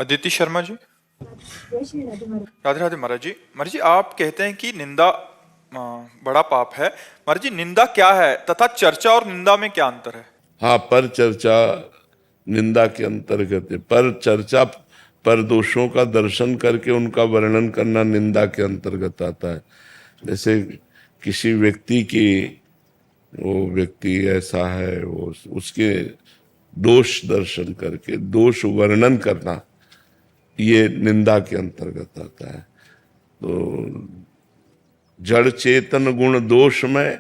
अदिति शर्मा जी। राधे राधे महाराज जी आप कहते हैं कि निंदा बड़ा पाप है। महाराज जी निंदा क्या है तथा चर्चा और निंदा में क्या अंतर है? हाँ, पर चर्चा निंदा के अंतर्गत है। पर चर्चा, पर दोषों का दर्शन करके उनका वर्णन करना निंदा के अंतर्गत आता है। जैसे किसी व्यक्ति की, वो व्यक्ति ऐसा है, वो उसके दोष दर्शन करके दोष वर्णन करना, ये निंदा के अंतर्गत आता है। तो जड़ चेतन गुण दोष में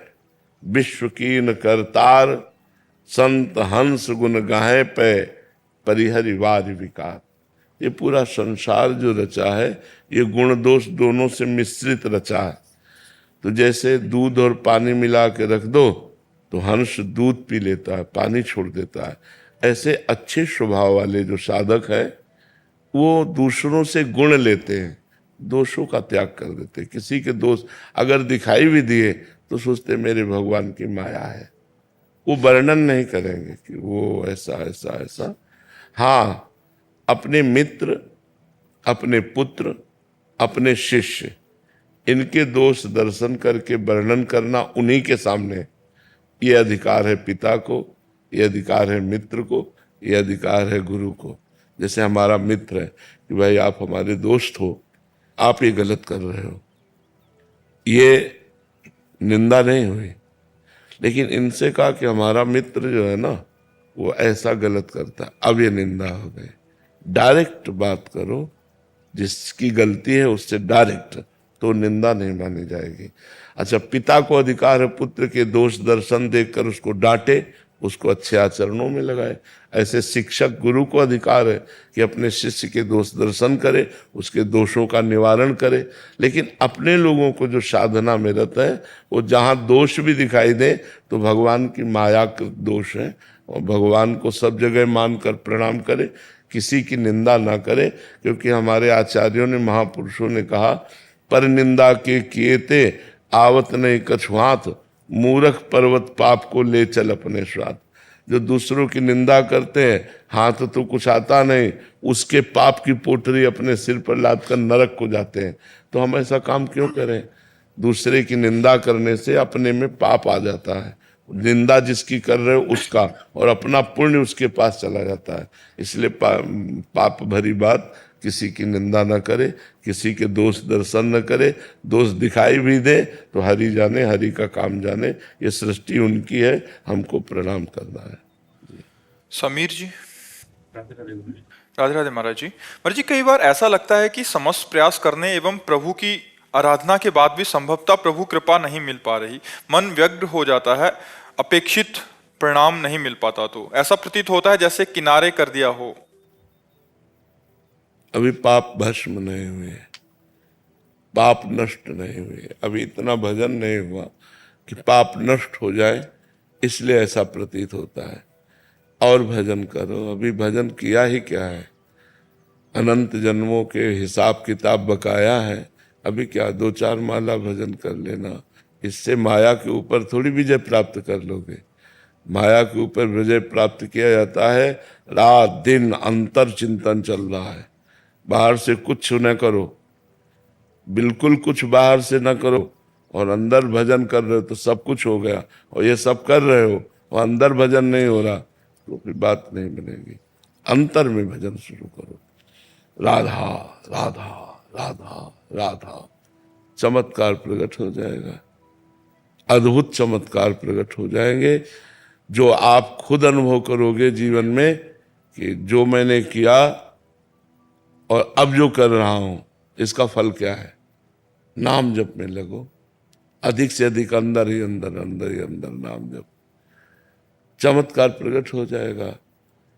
विश्व कीन करतार, संत हंस गुण गाहे पे परिहरि वार विकार। ये पूरा संसार जो रचा है, ये गुण दोष दोनों से मिश्रित रचा है। तो जैसे दूध और पानी मिला के रख दो तो हंस दूध पी लेता है, पानी छोड़ देता है। ऐसे अच्छे स्वभाव वाले जो साधक है, वो दूसरों से गुण लेते हैं, दोषों का त्याग कर देते हैं। किसी के दोष अगर दिखाई भी दिए तो सोचते मेरे भगवान की माया है। वो वर्णन नहीं करेंगे कि वो ऐसा ऐसा ऐसा। हाँ, अपने मित्र, अपने पुत्र, अपने शिष्य, इनके दोष दर्शन करके वर्णन करना उन्हीं के सामने, ये अधिकार है पिता को, ये अधिकार है मित्र को, ये अधिकार है गुरु को। जैसे हमारा मित्र है कि भाई आप हमारे दोस्त हो, आप ये गलत कर रहे हो, ये निंदा नहीं हुई। लेकिन इनसे कहा कि हमारा मित्र जो है ना, वो ऐसा गलत करता है, अब ये निंदा हो गई। डायरेक्ट बात करो, जिसकी गलती है उससे डायरेक्ट, तो निंदा नहीं मानी जाएगी। अच्छा, पिता को अधिकार है पुत्र के दोष दर्शन देखकर उसको डांटे, उसको अच्छे आचरणों में लगाए। ऐसे शिक्षक गुरु को अधिकार है कि अपने शिष्य के दोष दर्शन करे, उसके दोषों का निवारण करे। लेकिन अपने लोगों को जो साधना में रहता है, वो जहाँ दोष भी दिखाई दे तो भगवान की माया के दोष है, और भगवान को सब जगह मानकर प्रणाम करे, किसी की निंदा ना करे। क्योंकि हमारे आचार्यों ने, महापुरुषों ने कहा, पर निंदा के किए ते आवत नहीं कछुआत, मूर्ख पर्वत पाप को ले चल अपने साथ। जो दूसरों की निंदा करते हैं, हाथ तो कुछ आता नहीं, उसके पाप की पोटरी अपने सिर पर लाद कर नरक को जाते हैं। तो हम ऐसा काम क्यों करें? दूसरे की निंदा करने से अपने में पाप आ जाता है। निंदा जिसकी कर रहे हो उसका, और अपना पुण्य उसके पास चला जाता है। इसलिए पाप भरी बात, किसी की निंदा न करे, किसी के दोष दर्शन न करे। दोष दिखाई भी दे तो हरि जाने, हरि का काम जाने। ये सृष्टि उनकी है, हमको प्रणाम करना है। समीर जी। राधे राधे महाराज जी कई बार ऐसा लगता है कि समस्त प्रयास करने एवं प्रभु की आराधना के बाद भी संभवतः प्रभु कृपा नहीं मिल पा रही, मन व्यग्र हो जाता है, अपेक्षित परिणाम नहीं मिल पाता, तो ऐसा प्रतीत होता है जैसे किनारे कर दिया हो। अभी पाप भस्म नहीं हुए, पाप नष्ट नहीं हुए, अभी इतना भजन नहीं हुआ कि पाप नष्ट हो जाए, इसलिए ऐसा प्रतीत होता है। और भजन करो, अभी भजन किया ही क्या है? अनंत जन्मों के हिसाब किताब बकाया है। अभी क्या 2-4 माला भजन कर लेना, इससे माया के ऊपर थोड़ी विजय प्राप्त कर लोगे। माया के ऊपर विजय प्राप्त किया जाता है, रात दिन अंतर चिंतन चल रहा है। बाहर से कुछ न करो, बिल्कुल कुछ बाहर से न करो, और अंदर भजन कर रहे हो तो सब कुछ हो गया। और ये सब कर रहे हो और अंदर भजन नहीं हो रहा, तो फिर बात नहीं बनेगी। अंतर में भजन शुरू करो, राधा राधा राधा राधा, चमत्कार प्रकट हो जाएगा, अद्भुत चमत्कार प्रकट हो जाएंगे, जो आप खुद अनुभव करोगे जीवन में कि जो मैंने किया और अब जो कर रहा हूं, इसका फल क्या है। नाम जप में लगो, अधिक से अधिक अंदर ही अंदर, अंदर ही अंदर नाम जप, चमत्कार प्रकट हो जाएगा।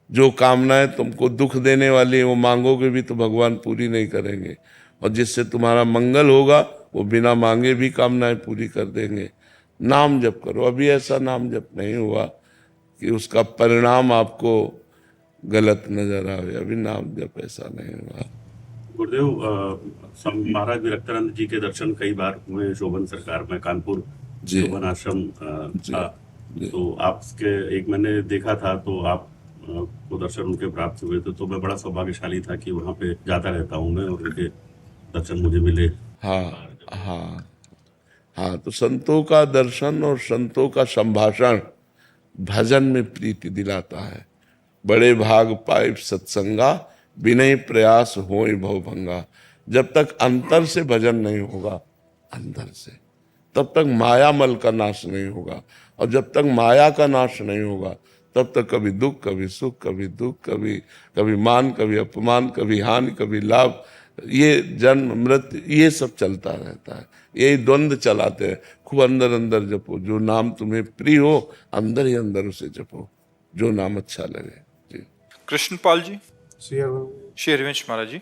जो कामनाएं तुमको दुख देने वाली है, वो मांगोगे भी तो भगवान पूरी नहीं करेंगे, और जिससे तुम्हारा मंगल होगा वो बिना मांगे भी कामनाएं पूरी कर देंगे। नाम जप करो। अभी ऐसा नाम जप नहीं हुआ कि उसका परिणाम आपको गलत नजर आवे, अभी नाम जप ऐसा नहीं हुआ। गुरुदेव, महाराज विरक्तानंद जी के दर्शन कई बार हुए शोभन सरकार में, कानपुर जी शोभन आश्रम जी था। जी तो आपके एक मैंने देखा था, तो आप को दर्शन उनके प्राप्त हुए थे, तो मैं बड़ा सौभाग्यशाली था कि वहाँ पे जाता रहता हूँ मैं, और उनके दर्शन मुझे मिले। हाँ हाँ हाँ, तो संतों का दर्शन और संतों का संभाषण भजन में प्रीति दिलाता है। बड़े भाग पाइप सत्संगा, विनय प्रयास होय भवभंगा। जब तक अंतर से भजन नहीं होगा, अंदर से, तब तक माया मल का नाश नहीं होगा। और जब तक माया का नाश नहीं होगा, तब तक कभी दुख, कभी सुख, कभी दुख, कभी कभी मान, कभी अपमान, कभी हानि, कभी लाभ, ये जन्म मृत्यु, ये सब चलता रहता है। यही द्वंद्व चलाते हैं। खूब अंदर अंदर जपो, जो नाम तुम्हें प्रिय हो, अंदर ही अंदर उसे जपो, जो नाम अच्छा लगे। जी कृष्णपाल जी, श्री हरिवंश महाराज जी।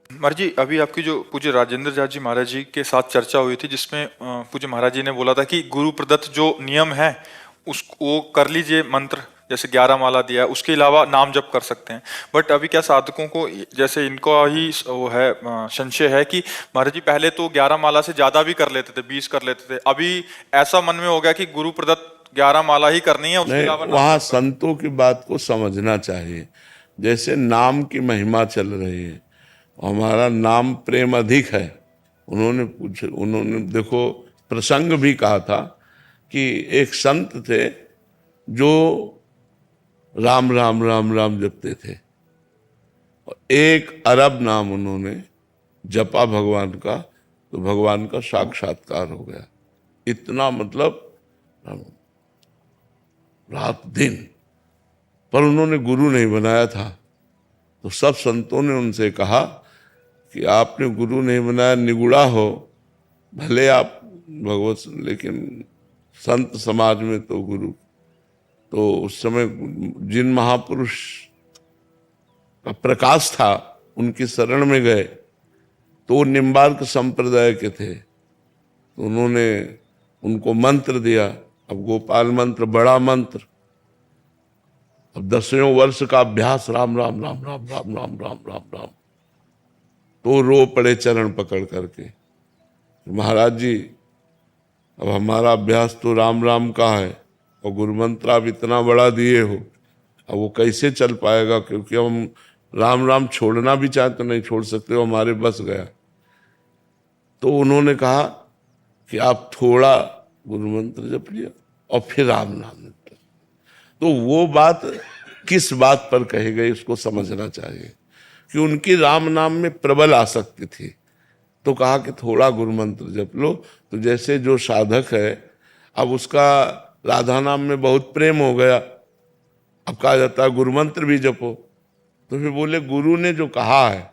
महाराज जी, अभी आपकी जो पूज्य राजेंद्र जाट जी महाराज जी के साथ चर्चा हुई थी, जिसमें पूज्य महाराज जी ने बोला था कि गुरु प्रदत्त जो नियम है वो कर लीजिए, मंत्र जैसे 11 माला दिया है, उसके अलावा नाम जप कर सकते हैं। बट अभी क्या साधकों को, जैसे इनको ही वो है संशय है कि महाराज जी पहले तो 11 माला से ज्यादा भी कर लेते थे, 20 कर लेते थे, अभी ऐसा मन में हो गया कि गुरु प्रदत्त 11 माला ही करनी है, उसके नहीं, अलावा वहाँ संतों की बात को समझना चाहिए। जैसे नाम की महिमा चल रही है, हमारा नाम प्रेम अधिक है। उन्होंने देखो प्रसंग भी कहा था कि एक संत थे जो राम राम राम राम जपते थे, और 1 अरब नाम उन्होंने जपा भगवान का, तो भगवान का साक्षात्कार हो गया। इतना मतलब रात दिन। पर उन्होंने गुरु नहीं बनाया था, तो सब संतों ने उनसे कहा कि आपने गुरु नहीं बनाया, निगुड़ा हो, भले आप भगवत, लेकिन संत समाज में तो गुरु। तो उस समय जिन महापुरुष का प्रकाश था, उनकी शरण में गए, तो वो निम्बार्क संप्रदाय के थे, तो उन्होंने उनको मंत्र दिया। अब गोपाल मंत्र बड़ा मंत्र, अब 10वें वर्ष का अभ्यास, राम राम राम राम राम राम राम राम राम। तो रो पड़े चरण पकड़ करके, महाराज जी अब हमारा अभ्यास तो राम राम का है, और गुरु मंत्र आप इतना बड़ा दिए हो, अब वो कैसे चल पाएगा, क्योंकि हम राम राम छोड़ना भी चाहे तो नहीं छोड़ सकते, वो हमारे बस गया। तो उन्होंने कहा कि आप थोड़ा गुरु मंत्र जप लिया और फिर राम नाम जप। तो वो बात किस बात पर कही गई, उसको समझना चाहिए कि उनकी राम नाम में प्रबल आसक्ति थी, तो कहा कि थोड़ा गुरु मंत्र जप लो। तो जैसे जो साधक है, अब उसका राधा नाम में बहुत प्रेम हो गया, अब कहा जाता है गुरु मंत्र भी जपो, तो फिर बोले गुरु ने जो कहा है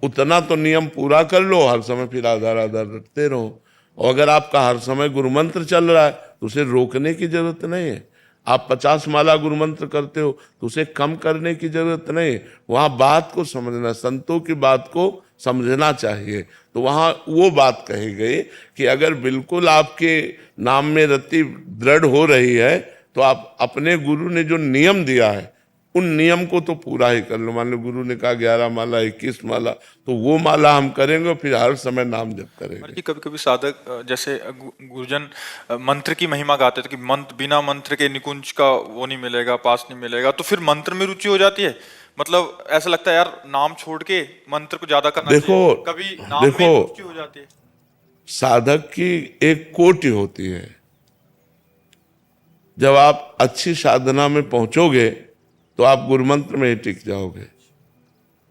उतना तो नियम पूरा कर लो, हर समय फिर राधा राधा रटते रहो। और अगर आपका हर समय गुरु मंत्र चल रहा है तो उसे रोकने की जरूरत नहीं है। आप 50 माला गुरु मंत्र करते हो तो उसे कम करने की जरूरत नहीं है। वहां बात को समझना, संतों की बात को समझना चाहिए। तो वहां वो बात कही गई कि अगर बिल्कुल आपके नाम में रति दृढ़ हो रही है, तो आप अपने गुरु ने जो नियम दिया है उन नियम को तो पूरा ही कर लो। मान लो गुरु ने कहा 11 माला 21 माला, तो वो माला हम करेंगे, फिर हर समय नाम जप करेंगे। कभी कभी साधक जैसे गुरुजन मंत्र की महिमा गाते थे कि मंत्र, बिना मंत्र के निकुंज का वो नहीं मिलेगा, पास नहीं मिलेगा, तो फिर मंत्र में रुचि हो जाती है। मतलब ऐसा लगता है यार नाम छोड़ के मंत्र को ज्यादा करना चाहिए, कभी नाम में रुचि हो जाती है। साधक की एक कोटि होती है। जब आप अच्छी साधना में पहुंचोगे तो आप गुरुमंत्र में ही टिक जाओगे,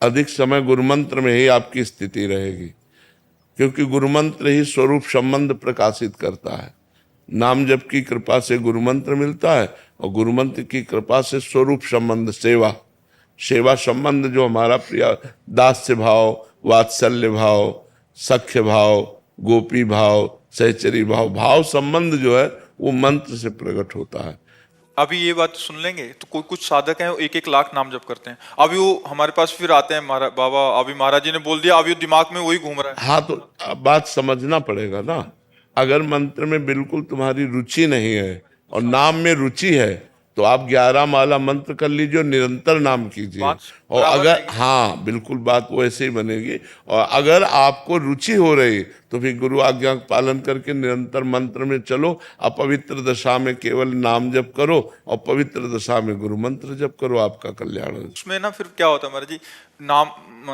अधिक समय गुरुमंत्र में ही आपकी स्थिति रहेगी, क्योंकि गुरुमंत्र ही स्वरूप संबंध प्रकाशित करता है। नाम जप की कृपा से गुरुमंत्र मिलता है, और गुरुमंत्र की कृपा से स्वरूप संबंध, सेवा संबंध, जो हमारा प्रिय दास्य भाव, वात्सल्य भाव, सख्य भाव, गोपी भाव, सहचरी भाव, भाव संबंध जो है वो मंत्र से प्रकट होता है। अभी ये बात सुन लेंगे तो कोई कुछ साधक हैं वो 1-1 लाख नाम जप करते हैं, अभी वो हमारे पास फिर आते हैं, बाबा अभी महाराज जी ने बोल दिया, अभी दिमाग में वही घूम रहा है। हाँ, तो बात समझना पड़ेगा ना। अगर मंत्र में बिल्कुल तुम्हारी रुचि नहीं है और नाम में रुचि है, तो आप 11 माला मंत्र कर लीजिए और निरंतर नाम कीजिए। बात और बराबर अगर रहेगी। हाँ बिल्कुल बात वो ऐसे ही बनेगी। और अगर आपको रुचि हो रही तो फिर गुरु आज्ञा का पालन करके निरंतर मंत्र में चलो। अपवित्र दशा में केवल नाम जप करो और पवित्र दशा में गुरु मंत्र जप करो, आपका कल्याण हो। उसमें ना फिर क्या होता है महाराज जी,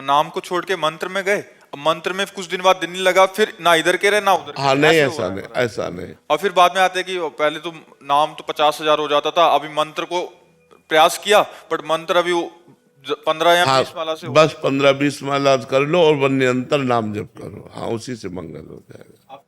नाम को छोड़ के मंत्र में गए, अब मंत्र में कुछ दिन बाद दिन नहीं लगा, फिर ना इधर के रहे ना उधर के हाँ रहे, नहीं, ऐसे हो ऐसा रहा है नहीं, महाराज। ऐसा नहीं। और फिर बाद में आते हैं कि पहले तो नाम तो 50,000 हो जाता था, अभी मंत्र को प्रयास किया बट मंत्र अभी 15 या 20 माला से हो बस 15-20 माला कर लो और वो निरंतर नाम जप करो। हाँ उसी से मंगल हो जाएगा।